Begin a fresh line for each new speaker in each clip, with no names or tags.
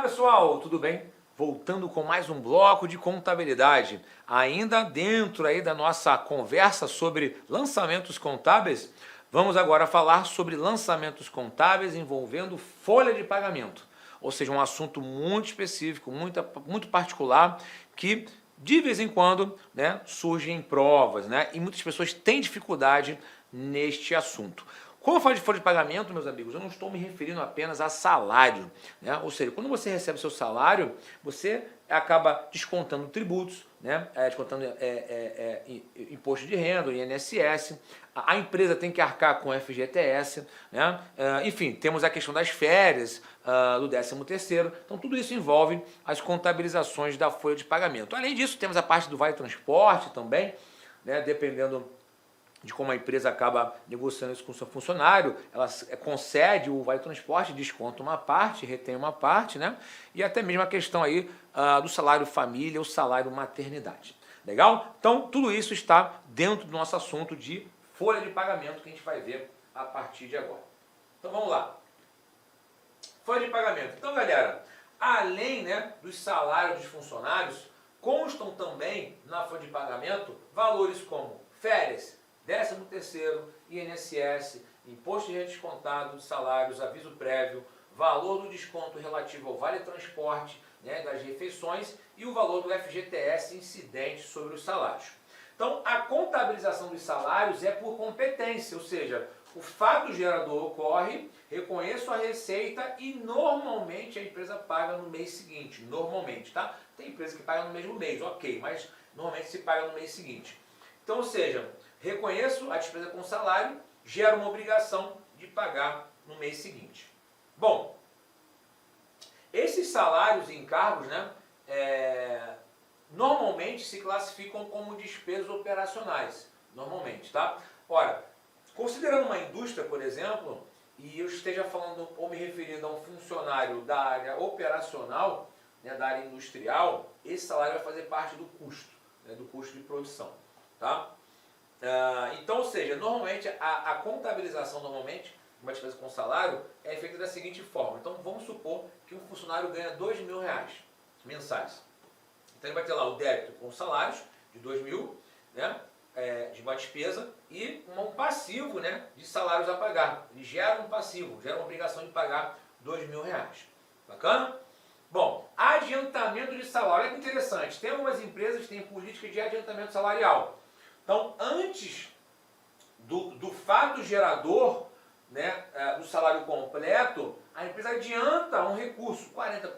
pessoal, tudo bem? Voltando com mais um bloco de contabilidade, ainda dentro aí da nossa conversa sobre lançamentos contábeis, vamos agora falar sobre lançamentos contábeis envolvendo folha de pagamento, ou seja, um assunto muito específico, muito particular, que de vez em quando, né, surgem provas, né, e muitas pessoas têm dificuldade neste assunto. Quando eu falo de folha de pagamento, meus amigos, eu não estou me referindo apenas a salário, né? Ou seja, quando você recebe seu salário, você acaba descontando tributos, né? Descontando imposto de renda, INSS, a empresa tem que arcar com FGTS, né? Enfim, temos a questão das férias, do 13º, então tudo isso envolve as contabilizações da folha de pagamento. Além disso, temos a parte do Vale Transporte também, né? Dependendo de como a empresa acaba negociando isso com o seu funcionário, ela concede o Vale Transporte, desconta uma parte, retém uma parte, né? E até mesmo a questão aí do salário família, o salário maternidade. Legal? Então, tudo isso está dentro do nosso assunto de folha de pagamento que a gente vai ver a partir de agora. Então, vamos lá. Folha de pagamento. Então, galera, além, né, dos salários dos funcionários, constam também na folha de pagamento valores como férias, 13º, INSS, imposto de renda descontado, salários, aviso prévio, valor do desconto relativo ao Vale Transporte, né, das refeições e o valor do FGTS incidente sobre os salários. Então, a contabilização dos salários é por competência, ou seja, o fato gerador ocorre, reconheço a receita e normalmente a empresa paga no mês seguinte, normalmente, tá? Tem empresa que paga no mesmo mês, ok, mas normalmente se paga no mês seguinte. Então, ou seja, reconheço a despesa com salário, gera uma obrigação de pagar no mês seguinte. Bom, esses salários e encargos, né, normalmente se classificam como despesas operacionais, normalmente, tá? Ora, considerando uma indústria, por exemplo, e eu esteja falando ou me referindo a um funcionário da área operacional, né, da área industrial, esse salário vai fazer parte do custo, né, do custo de produção, tá? Então, ou seja, normalmente a contabilização normalmente, uma despesa com salário, é feita da seguinte forma. Então, vamos supor que um funcionário ganha R$2.000 mensais. Então, ele vai ter lá o débito com salários de 2.000, né, de uma despesa, e um passivo, né, de salários a pagar. Ele gera um passivo, gera uma obrigação de pagar R$2.000. Bacana? Bom, adiantamento de salário. Olha que interessante. Tem algumas empresas que têm política de adiantamento salarial. Então, antes do fato gerador, né, do salário completo, a empresa adianta um recurso, 40%,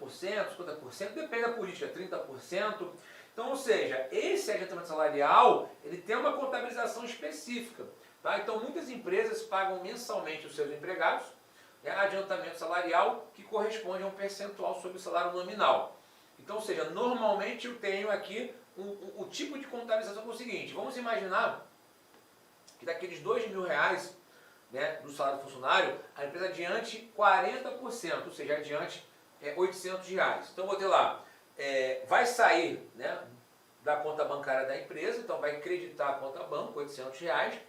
50%, depende da política, 30%. Então, ou seja, esse adiantamento salarial, ele tem uma contabilização específica. Tá? Então, muitas empresas pagam mensalmente os seus empregados, né, adiantamento salarial que corresponde a um percentual sobre o salário nominal. Então, ou seja, normalmente eu tenho aqui o tipo de contabilização que é o seguinte: vamos imaginar que daqueles R$2.000, né, do salário do funcionário, a empresa adiante 40%, ou seja, adiante R$800. Então, vou ter lá, vai sair, né, da conta bancária da empresa, então vai creditar a conta banco, R$800,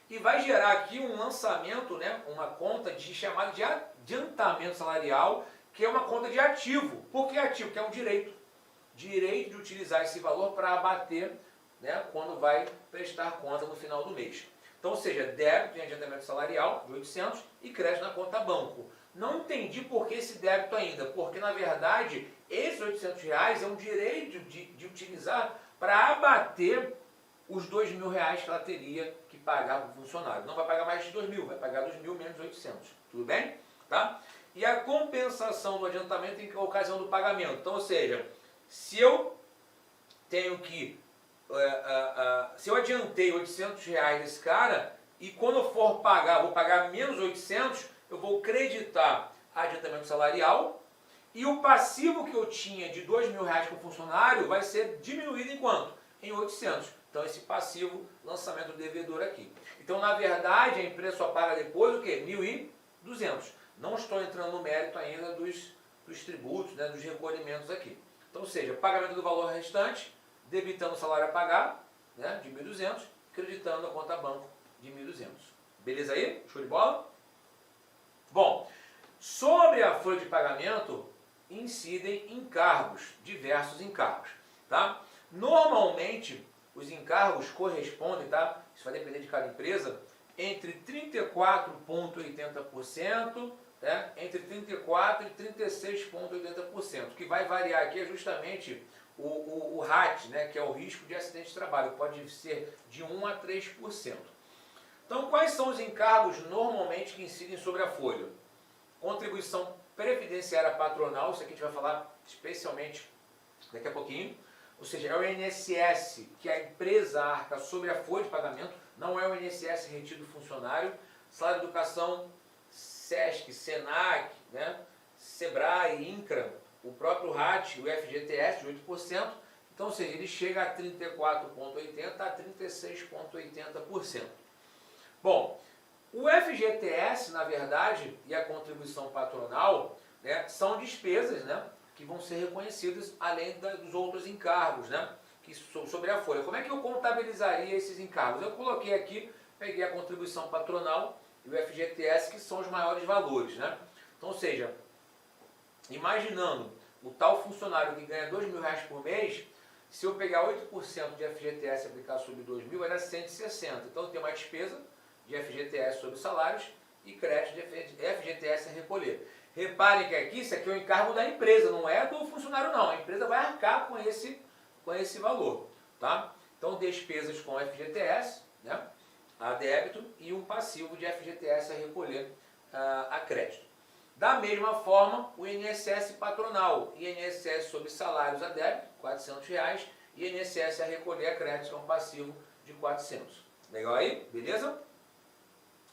e vai gerar aqui um lançamento, né, uma conta chamada de adiantamento salarial, que é uma conta de ativo. Por que ativo? Que é um direito de utilizar esse valor para abater, né, quando vai prestar conta no final do mês. Então, ou seja, débito em adiantamento salarial de 800 e crédito na conta banco. Não entendi por que esse débito ainda, porque na verdade esses R$800 é um direito de utilizar para abater os R$2.000 que ela teria que pagar para o funcionário. Não vai pagar mais de 2.000, vai pagar 2.000 menos 800. Tudo bem? Tá? E a compensação do adiantamento em ocasião do pagamento. Então, ou seja, se eu tenho que, se eu adiantei R$800 desse cara, e quando eu for pagar, vou pagar menos 800, eu vou creditar adiantamento salarial, e o passivo que eu tinha de R$2.000 com o funcionário vai ser diminuído em quanto? Em 800. Então, esse passivo, lançamento do devedor aqui. Então, na verdade, a empresa só paga depois o quê? 1.200. Não estou entrando no mérito ainda dos tributos, né, dos recolhimentos aqui. Então, ou seja, pagamento do valor restante, debitando o salário a pagar, né, de 1.200, creditando a conta banco de 1.200. Beleza aí? Show de bola? Bom, sobre a folha de pagamento, incidem encargos, diversos encargos, tá? Normalmente, os encargos correspondem, tá? Isso vai depender de cada empresa, entre 34,80%, né? Entre 34% e 36,80%. O que vai variar aqui é justamente o RAT, né? Que é o risco de acidente de trabalho, pode ser de 1% a 3%. Então, quais são os encargos normalmente que incidem sobre a folha? Contribuição previdenciária patronal, isso aqui a gente vai falar especialmente daqui a pouquinho. Ou seja, é o INSS que a empresa arca sobre a folha de pagamento, não é o INSS retido do funcionário. Salário de educação, SESC, SENAC, né? SEBRAE, INCRA, o próprio RAT, o FGTS de 8%. Então, ou seja, ele chega a 34,80% a 36,80%. Bom, o FGTS, na verdade, e a contribuição patronal, né, são despesas, né, que vão ser reconhecidas além dos outros encargos, né, que sobre a folha. Como é que eu contabilizaria esses encargos? Eu coloquei aqui, peguei a contribuição patronal e o FGTS, que são os maiores valores, né? Então, ou seja, imaginando o tal funcionário que ganha R$2.000 por mês, se eu pegar 8% de FGTS e aplicar sobre 2.000, vai dar 160. Então, eu tenho uma despesa de FGTS sobre salários e crédito de FGTS a recolher. Reparem que aqui, isso aqui é o encargo da empresa, não é do funcionário não. A empresa vai arcar com esse valor, tá? Então, despesas com FGTS, né, a débito, e um passivo de FGTS a recolher a crédito. Da mesma forma, o INSS patronal, INSS sobre salários a débito, R$400, e INSS a recolher a crédito, que é um passivo de 400. Legal aí? Beleza?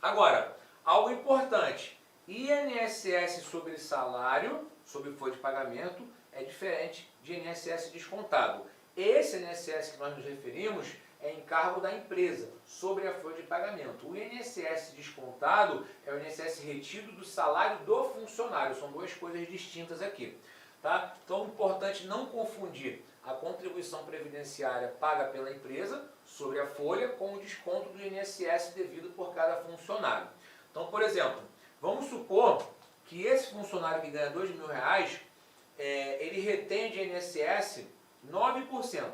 Agora, algo importante, INSS sobre salário, sobre folha de pagamento, é diferente de INSS descontado. Esse INSS que nós nos referimos é encargo da empresa sobre a folha de pagamento. O INSS descontado é o INSS retido do salário do funcionário. São duas coisas distintas aqui, tá? Então é importante não confundir a contribuição previdenciária paga pela empresa sobre a folha com o desconto do INSS devido por cada funcionário. Então, por exemplo, vamos supor que esse funcionário que ganha R$2.000, ele retém de INSS 9%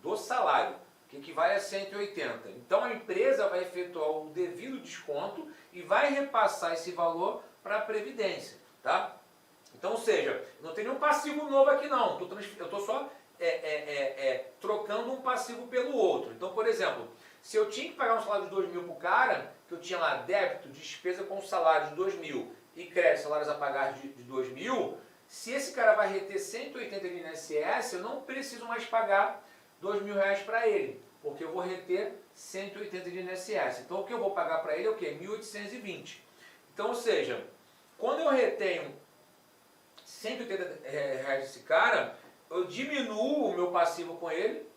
do salário, que equivale a 180. Então a empresa vai efetuar o devido desconto e vai repassar esse valor para a Previdência, tá? Então, ou seja, não tem nenhum passivo novo aqui não, eu estou só trocando um passivo pelo outro. Então, por exemplo, se eu tinha que pagar um salário de 2.000 para o cara, que eu tinha lá débito, despesa com salário de 2.000 e crédito, salários a pagar de 2.000, se esse cara vai reter 180 de INSS, eu não preciso mais pagar R$2.000 para ele, porque eu vou reter 180 de INSS. Então, o que eu vou pagar para ele é o quê? 1.820. Então, ou seja, quando eu retenho 180 reais desse cara, eu diminuo o meu passivo com ele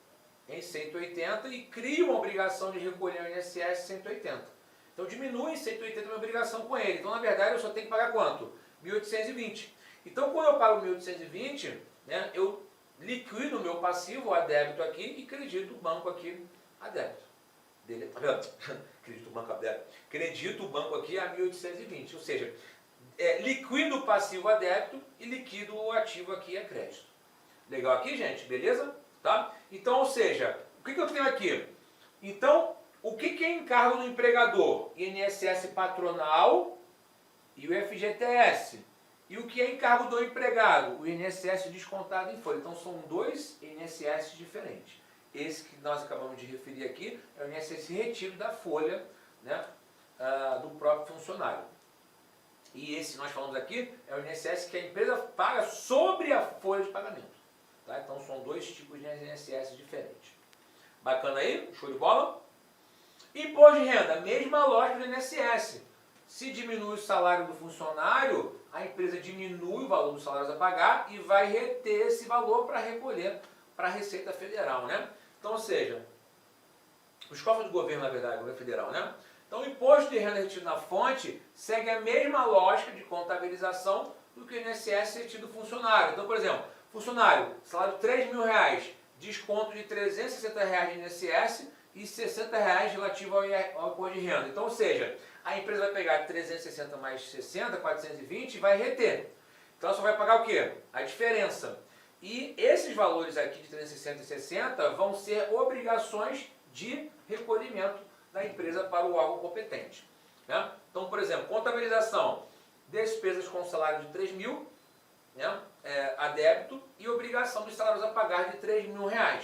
em 180 e crio uma obrigação de recolher o INSS 180. Então, diminui em 180 a minha obrigação com ele. Então, na verdade, eu só tenho que pagar quanto? 1.820. Então, quando eu pago 1.820, né, eu liquido o meu passivo a débito aqui e credito o banco aqui a débito. Credito o banco a débito. Credito o banco aqui a 1.820. Ou seja, liquido o passivo a débito e liquido o ativo aqui a crédito. Legal aqui, gente? Beleza? Tá? Então, ou seja, o que eu tenho aqui? Então, o que é encargo do empregador? INSS patronal e o FGTS. E o que é encargo do empregado? O INSS descontado em folha. Então, são dois INSS diferentes. Esse que nós acabamos de referir aqui é o INSS retido da folha, né, do próprio funcionário. E esse que nós falamos aqui é o INSS que a empresa paga sobre a folha de pagamento. Tá? Então, são dois tipos de INSS diferentes. Bacana aí? Show de bola? Imposto de renda, mesma lógica do INSS. Se diminui o salário do funcionário, a empresa diminui o valor dos salários a pagar e vai reter esse valor para recolher para a Receita Federal, né? Então, ou seja, os cofres do governo, na verdade, o governo federal, né? Então, o imposto de renda retido na fonte segue a mesma lógica de contabilização do que o INSS retido do funcionário. Então, por exemplo, funcionário, salário de R$3.000, desconto de R$360 de INSS e R$60 relativo ao imposto de renda. Então, ou seja, a empresa vai pegar 360 mais 60, 420 e vai reter. Então ela só vai pagar o quê? A diferença. E esses valores aqui de 360 e 60 vão ser obrigações de recolhimento da empresa para o órgão competente. Né? Então, por exemplo, contabilização, despesas com salário de 3 mil, né? A débito, e obrigação de salários a pagar de 3 mil reais.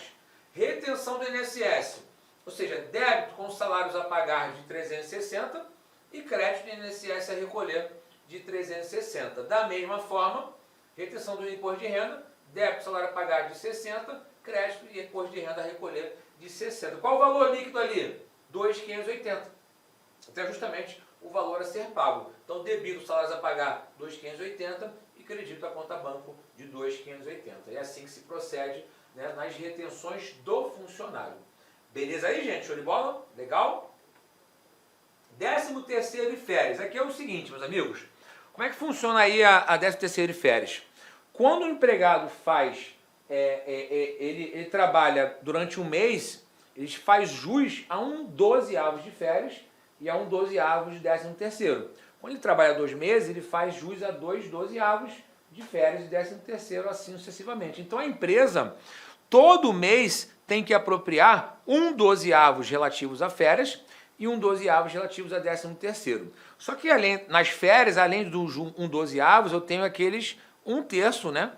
Retenção do INSS, ou seja, débito com salários a pagar de 360 e crédito do INSS a recolher de 360. Da mesma forma, retenção do imposto de renda, débito salário a pagar de 60, crédito e imposto de renda a recolher de 60. Qual o valor líquido ali? 2.580. Então é justamente o valor a ser pago. Então debito salários a pagar 2.580 e credito a conta banco de 2.580. É assim que se procede, né, nas retenções do funcionário. Beleza aí, gente? Show de bola? Legal? 13º e férias. Aqui é o seguinte, meus amigos. Como é que funciona aí a 13º e férias? Quando o empregado faz, ele trabalha durante um mês, ele faz jus a 1/12 de férias e a 1/12 de 13º. Quando ele trabalha 2 meses, ele faz jus a 2/12 de férias e 13º, assim sucessivamente. Então a empresa, todo mês, tem que apropriar 1/12 relativos a férias e 1/12 relativos a 13º. Só que nas férias, além dos 1/12, eu tenho aqueles 1/3, né,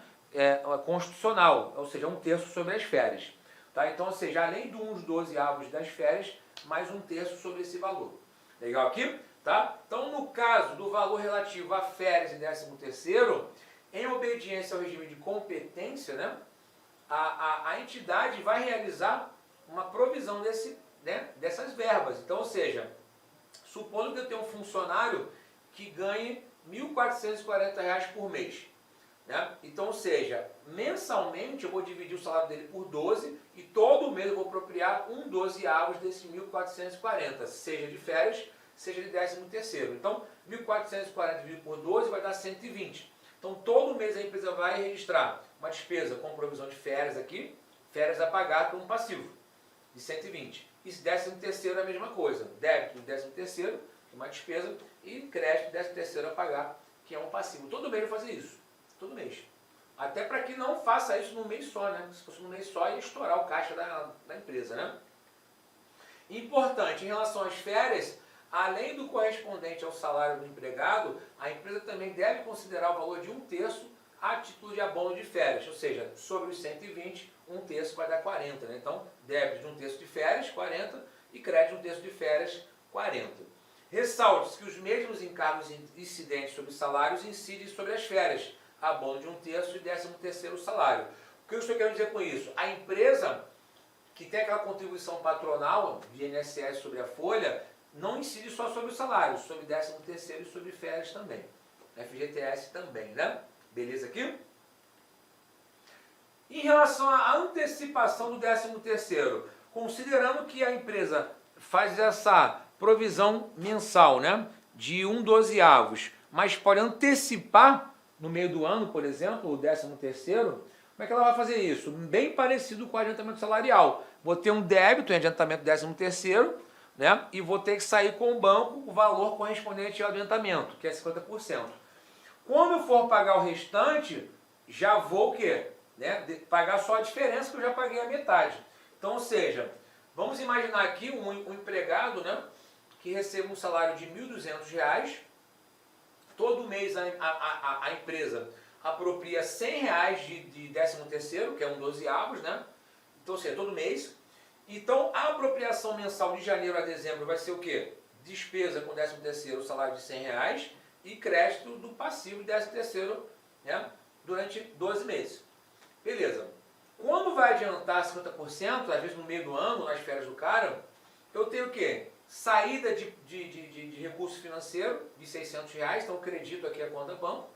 constitucional, ou seja, 1/3 sobre as férias. Tá? Então, ou seja, além dos 1/12 das férias, mais 1/3 sobre esse valor. Legal aqui? Tá? Então, no caso do valor relativo a férias e 13º, em obediência ao regime de competência, né, a entidade vai realizar uma provisão dessas verbas. Então, ou seja, supondo que eu tenho um funcionário que ganhe R$ 1.440 por mês. Né? Então, ou seja, mensalmente eu vou dividir o salário dele por 12 e todo mês eu vou apropriar 1/12 desses 1.440, seja de férias, seja de 13º. Então, 1.440 dividido por 12 vai dar 120. Então, todo mês a empresa vai registrar uma despesa com provisão de férias aqui, férias a pagar por um passivo de 120. E 13º é a mesma coisa, débito do 13º, que é uma despesa, e crédito do 13º a pagar, que é um passivo. Todo mês eu vou fazer isso, todo mês. Até para que não faça isso num mês só, né? Se fosse num mês só, ia estourar o caixa da empresa, né? Importante, em relação às férias, além do correspondente ao salário do empregado, a empresa também deve considerar o valor de 1/3 a título de abono de férias, ou seja, sobre os 120, 1/3 vai dar 40. Né? Então, débito de 1/3 de férias, 40, e crédito de 1/3 de férias, 40. Ressalte-se que os mesmos encargos incidentes sobre salários incidem sobre as férias, abono de 1/3 e 13º salário. O que eu estou querendo dizer com isso? A empresa que tem aquela contribuição patronal de INSS sobre a folha, não incide só sobre o salário, sobre 13º e sobre férias também. FGTS também, né? Beleza aqui? Em relação à antecipação do 13º, considerando que a empresa faz essa provisão mensal, né, de 1/12, mas pode antecipar no meio do ano, por exemplo, o 13º, como é que ela vai fazer isso? Bem parecido com o adiantamento salarial. Vou ter um débito em adiantamento do 13º, né, e vou ter que sair com o banco o valor correspondente ao adiantamento, que é 50%. Quando eu for pagar o restante, já vou o quê? Né, pagar só a diferença que eu já paguei a metade. Então, ou seja, vamos imaginar aqui um empregado, né, que recebe um salário de R$ 1.200, todo mês a empresa apropria R$ 100 de 13º, que é 1/12, né? Então, ou seja, todo mês. Então, a apropriação mensal de janeiro a dezembro vai ser o quê? Despesa com 13º, salário de R$ 100 e crédito do passivo de 13º, né, durante 12 meses. Beleza. Quando vai adiantar 50%, às vezes no meio do ano, nas férias do cara, eu tenho o quê? Saída de recurso financeiro de R$ 600, então credito aqui a conta banco,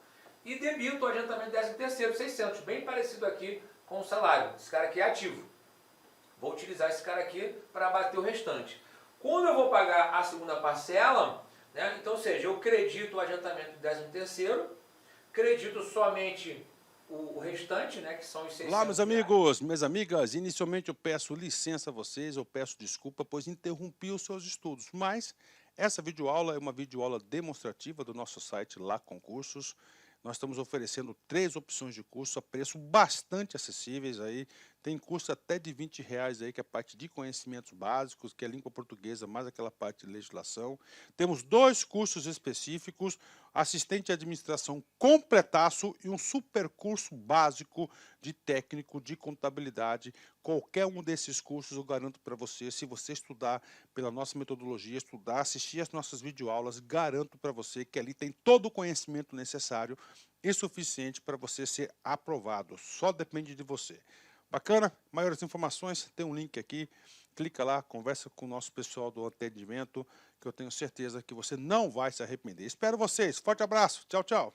e debito o adiantamento de 13º, 600, bem parecido aqui com o salário. Esse cara aqui é ativo. Vou utilizar esse cara aqui para abater o restante. Quando eu vou pagar a segunda parcela, né, então, ou seja, eu credito o adiantamento de 13º, credito somente o restante, né, que são os 600.
Olá, meus amigos, minhas amigas, inicialmente eu peço licença a vocês, eu peço desculpa, pois interrompi os seus estudos, mas essa videoaula é uma videoaula demonstrativa do nosso site Lá Concursos. nós estamos oferecendo 3 opções de curso a preço bastante acessíveis aí. Tem curso até de R$ 20 aí, que é a parte de conhecimentos básicos, que é língua portuguesa, mais aquela parte de legislação. Temos 2 cursos específicos, assistente de administração completaço e um super curso básico de técnico de contabilidade. Qualquer um desses cursos eu garanto para você, se você estudar pela nossa metodologia, estudar, assistir as nossas videoaulas, garanto para você que ali tem todo o conhecimento necessário e suficiente para você ser aprovado. Só depende de você. Bacana? Maiores informações, tem um link aqui. Clica lá, conversa com o nosso pessoal do atendimento, que eu tenho certeza que você não vai se arrepender. Espero vocês. Forte abraço. Tchau, tchau.